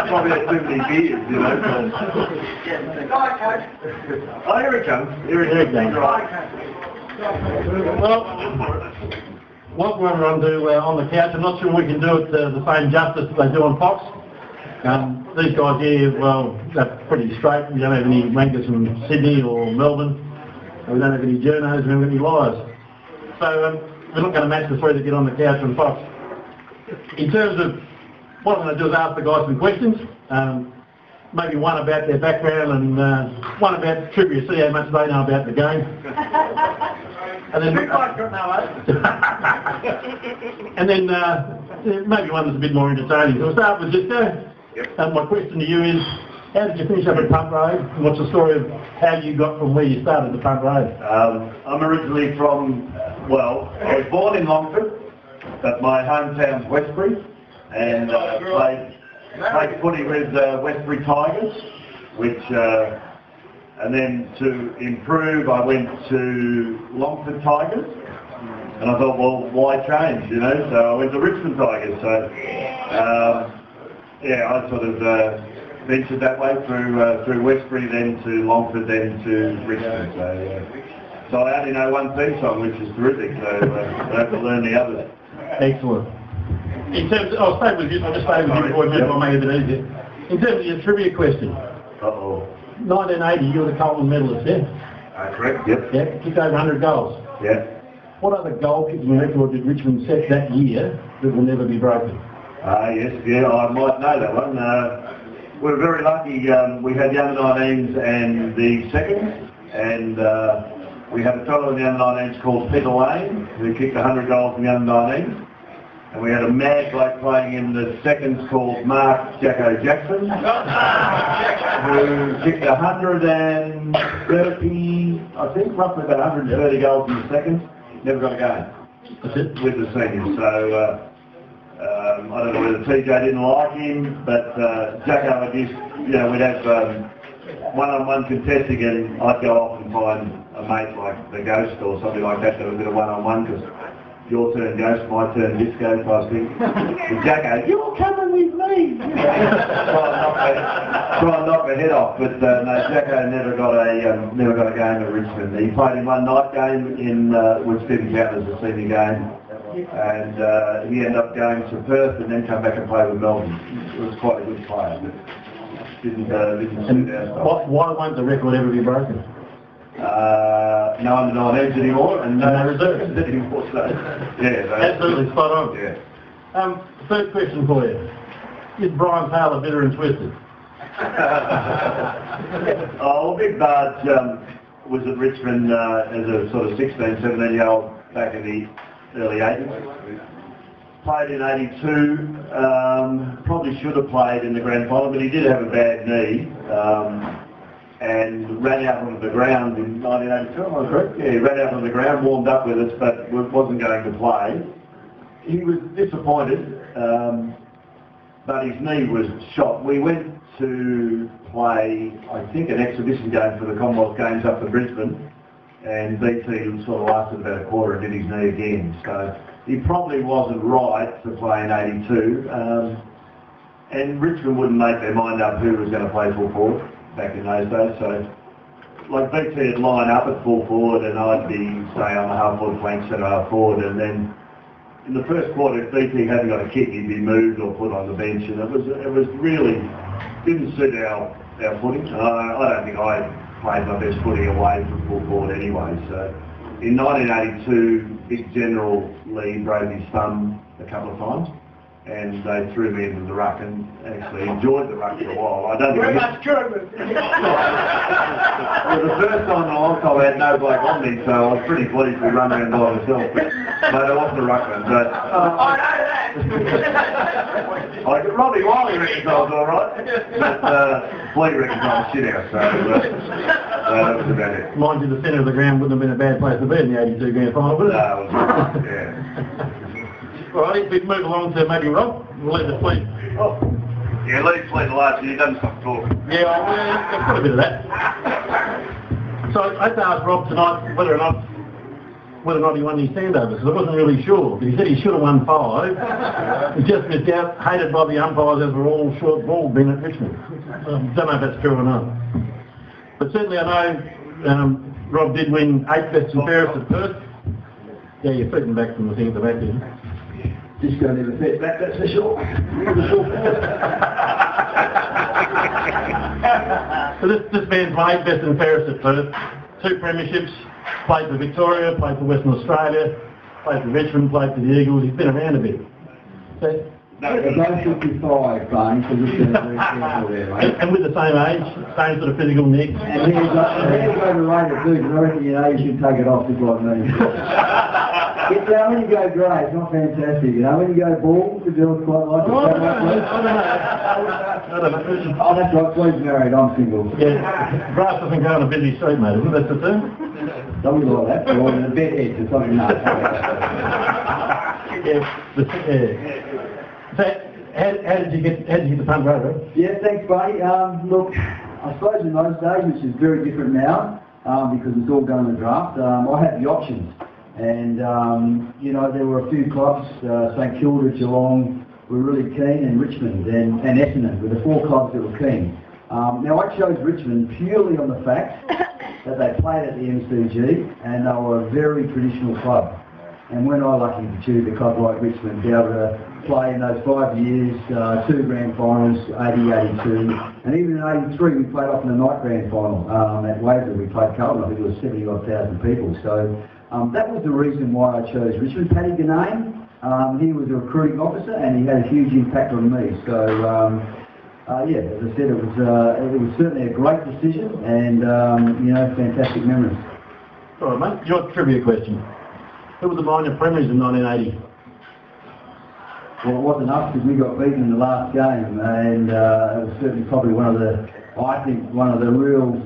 Probably had too many beers, you know. Oh, here it comes. Here it comes. Right. Well, what we're going to do on the couch, I'm not sure we can do it the same justice that they do on Fox. These guys here, well, they're pretty straight. We don't have any rankers from Sydney or Melbourne. We don't have any journos, we don't have any liars. So we're not going to match the three that get on the couch on Fox. In terms of what I'm going to do is ask the guys some questions, maybe one about their background and one about trivia, see how much they know about the game. And then, and then maybe one that's a bit more entertaining. So we'll start with Cisco. My question to you is, how did you finish up at Punt Road? And what's the story of how you got from where you started to Punt Road? I'm originally from, well, I was born in Longford, but my hometown's Westbury. And played footy with Westbury Tigers, which, and then to improve I went to Longford Tigers, and I thought, well, why change, you know, so I went to Richmond Tigers, so yeah, I sort of ventured that way through Westbury, then to Longford, then to Richmond, so I only know one theme song, which is terrific, so I have to learn the others. Excellent. In terms of, I'll stay with you, I'll just stay with you before I make it a bit easier. In terms of your trivia question. 1980, you were the Coleman medalist, yeah? Correct, yep. Yeah, kicked over 100 goals. Yeah. What other goal kicking record did Richmond set that year that will never be broken? Yes, yeah, I might know that one. We were very lucky, we had the under-19s and the seconds, and we had a fellow in the under-19s called Peter Lane, who kicked 100 goals in the under-19s. And we had a mad bloke playing in the seconds called Mark Jacko Jackson, who kicked 130, I think, roughly about 130 goals in the seconds. Never got a game with the seniors. So I don't know whether TJ didn't like him, but Jacko would just, you know, we'd have one-on-one contesting, and I'd go off and find a mate like the Ghost or something like that that was a bit of one-on-one, because your turn Ghost, my turn Disco type thing. And Jacko, you're coming with me! try and knock my head off, but no, Jacko never got a game at Richmond. He played in one night game in which didn't count as a senior game, and he ended up going to Perth and then come back and play with Melbourne. It was quite a good player, but didn't suit our style. Why won't the record ever be broken? No under-19s anymore, and no reserves anymore, so yeah. Absolutely spot on. Yeah. Third question for you. Is Brian Taylor bitter and twisted? Oh, Big Barge was at Richmond as a sort of 16, 17-year-old back in the early 80s. Played in 82, probably should have played in the grand final, but he did have a bad knee. And ran out onto the ground in 1982, am I correct? Yeah, he ran out on the ground, warmed up with us, but wasn't going to play. He was disappointed, but his knee was shot. We went to play, I think, an exhibition game for the Commonwealth Games up in Brisbane, and BT sort of lasted about a quarter and did his knee again. So he probably wasn't right to play in 82, and Richmond wouldn't make their mind up who was going to play full forward back in those days, so like BT would line up at full forward and I'd be, say, on the half-forward flank, centre half forward, and then in the first quarter, if BT hadn't got a kick, he'd be moved or put on the bench, and it was really, didn't suit our footing. I don't think I played my best footy away from full forward anyway, so in 1982, Big General Lee broke his thumb a couple of times, and they threw me into the ruck and actually enjoyed the ruck for a while. I don't think Very much good. well, the first time I was, I had no bloke on me, so I was pretty pleased to run around by myself. But I wasn't a ruckman, but I know that. Robbie Wiley reckons I was all right, but Flea reckons I was shit out, so that was about it. Mind you, the centre of the ground wouldn't have been a bad place to be in the 82 grand final, would it? No, it was right, yeah. All right, if we move along to maybe Rob, we'll let the Flea. Oh. Yeah, let him play the last year, he doesn't stop talking. Yeah, I've got a bit of that. So I had to ask Rob tonight whether or not he won his standovers, because I wasn't really sure. But he said he should have won 5. He just missed out, hated by the umpires as we're all short ball being at Richmond. Don't know if that's true or not. But certainly I know Rob did win 8 best and fairest at Perth. Yeah, you're feeding back from the thing at the back there. Just go never fit back, that's for sure. So this man's won 8 best and fairest at Perth, 2 premierships, played for Victoria, played for Western Australia, played for Richmond, played for the Eagles. He's been around a bit. So, About 55, Barney, so just very careful there, mate. and with the same age, same sort of physical nick. And here's overrated too, because I reckon you should take it off just like me. Get down when you go grey, it's not fantastic, when you go bald, the girls quite like it. I don't know. Oh, that's right, please married, I'm single. Yeah, grass doesn't grow on a busy street, mate, isn't that the term? Something like that, or the bedheads or something like that. Yeah. So, how did you get the punt rover? Yeah, thanks, buddy. Look, I suppose in those days, which is very different now, because it's all done in the draft, I had the options. And, there were a few clubs, St Kilda, Geelong, were really keen, and Richmond and Essendon were the 4 clubs that were keen. Now, I chose Richmond purely on the fact that they played at the MCG, and they were a very traditional club. And when I lucky to choose a club like Richmond, be able to play in those 5 years, 2 grand finals, 80, 82, and even in 83 we played off in the night grand final at Weightman. We played Carlton, I think it was 70,000 people. So that was the reason why I chose Richmond. Paddy Ganane, he was a recruiting officer and he had a huge impact on me. So yeah, as I said, it was certainly a great decision and fantastic memories. All right, mate, your trivia question. Who were the minor premiers in 1980? Well, it wasn't us because we got beaten in the last game, and it was certainly probably one of the real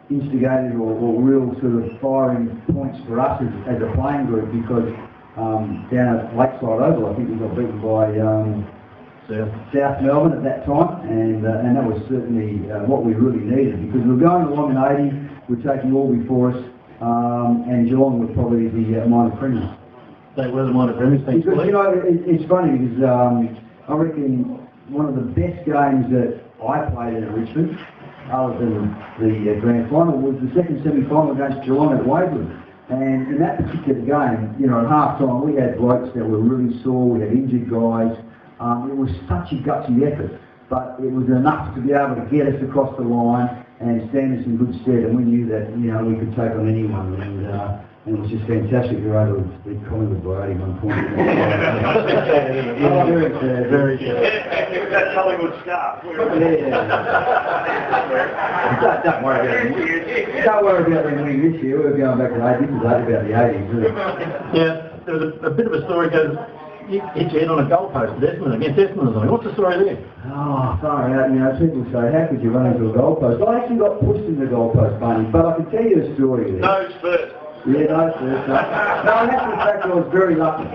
instigators or real sort of firing points for us as a playing group, because down at Lakeside Oval, I think we got beaten by South Melbourne at that time, and that was certainly what we really needed, because we were going along in 80, we were taking all before us, and Geelong were probably the minor premiers. They were the minor premiers, thanks. Because, it's funny because I reckon one of the best games that I played in Richmond, other than the grand final, was the second semi-final against Geelong at Weightman. And in that particular game, at half-time, we had blokes that were really sore, we had injured guys. It was such a gutsy effort, but it was enough to be able to get us across the line and stand us in good stead, and we knew that, we could take on anyone. And it was just fantastic. We were able to be Collingwood by 81 points. Very good. That Collingwood scarf. Don't worry about it. Don't worry about them winning this year. We're going back to the 80s. This is about the 80s, isn't it? Yeah, there was a bit of a story goes, you hit your head on a goalpost at Essendon against Essendon or something. What's the story there? Oh, far out. People say, how could you run into a goalpost? I actually got pushed into the goalpost, Barney, but I can tell you a story there. Nose first. Yeah, no, sir. No, in actual fact, I was very lucky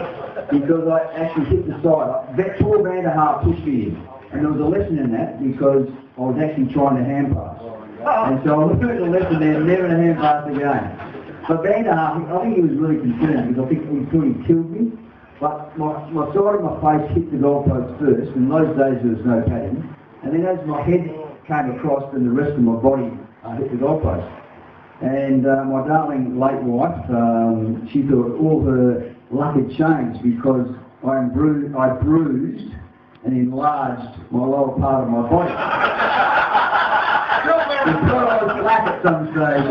because I actually hit the side. Paul Vanderhart pushed me in, and there was a lesson in that because I was actually trying to hand pass. And so I learned a lesson there, never to hand pass again. But Vanderhart, I think he was really concerned because I think he thought he killed me. But my side of my face hit the goalpost first, and in those days there was no padding. And then as my head came across, then the rest of my body hit the goalpost. And my darling late wife, she thought all her luck had changed because I bruised and enlarged my lower part of my body. I was black at some stage.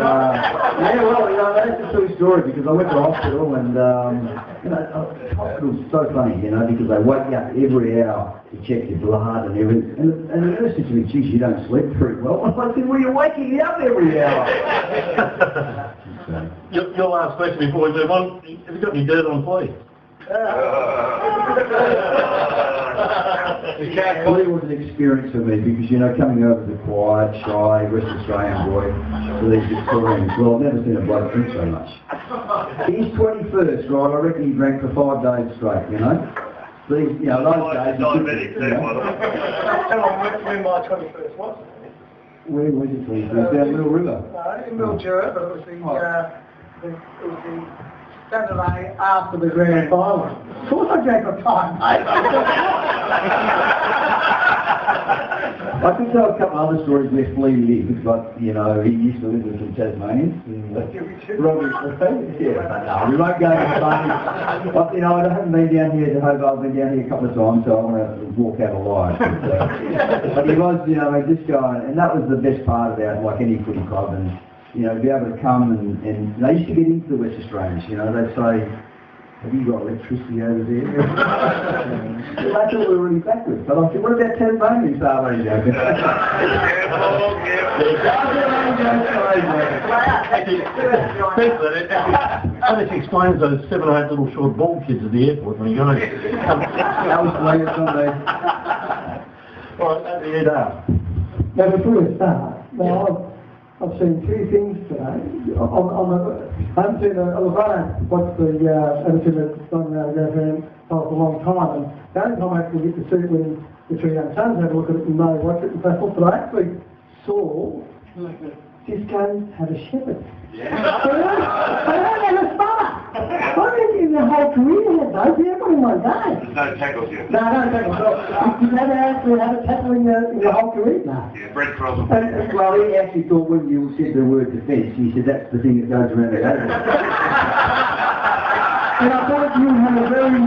But, yeah, well, that's a true story because I went to hospital and I hospital's so funny, you know, because they wake you up every hour to check your blood and everything. And the nurse said to me, geez, you don't sleep very well. I said, well, you're waking me up every hour. Your last question before we move on, have you got any dirt on play? It was an experience for me because, you know, coming over the quiet, shy, West Australian boy to these Victorians, well, I've never seen a bloke drink so much. His 21st, right, I reckon he drank for 5 days straight, you know. These, you know, those days... Diabetic, you know. Tell them when my 21st was. Where was it, please? It was down Mill River. No, in Mildura, but it was the Saturday after the grand final. Of course I drank my time, mate. I can tell a couple other stories where Flea lived, but, you know, he used to live with some Tasmanians. Robbie, yeah, no, we won't go into funny. But, you know, I haven't been down here to Hobart, I've been down here a couple of times, so I want to walk out alive. But he was, you know, this guy, and that was the best part about, like, any footy club, and, you know, to be able to come and they used to get into the West Australians, you know, they'd say, have you got electricity over there? They thought we were really backwards. But I said, what about Tasmanians? Oh, there you go. That just explains those 7 or 8 little short bald kids at the airport when you go. That was late on there. All right, over to you, Dale. Now, before we start, I've seen 2 things today. I haven't seen I watched the edition that's done for a long time, and the only time I actually get to see it when the 3 young sons have a look at it and they watch it and so forth, but I actually saw Cisco have a shepherd. Yeah. They don't have a spanner. I think in their whole career they had those, everyone in one day. There's no tackles yet. No tackles. You never actually had a tackle in your whole career? No. Yeah, Brett Crosby. Well, he actually thought when you said the word defence, he said that's the thing that goes around the table. And I thought you had a very,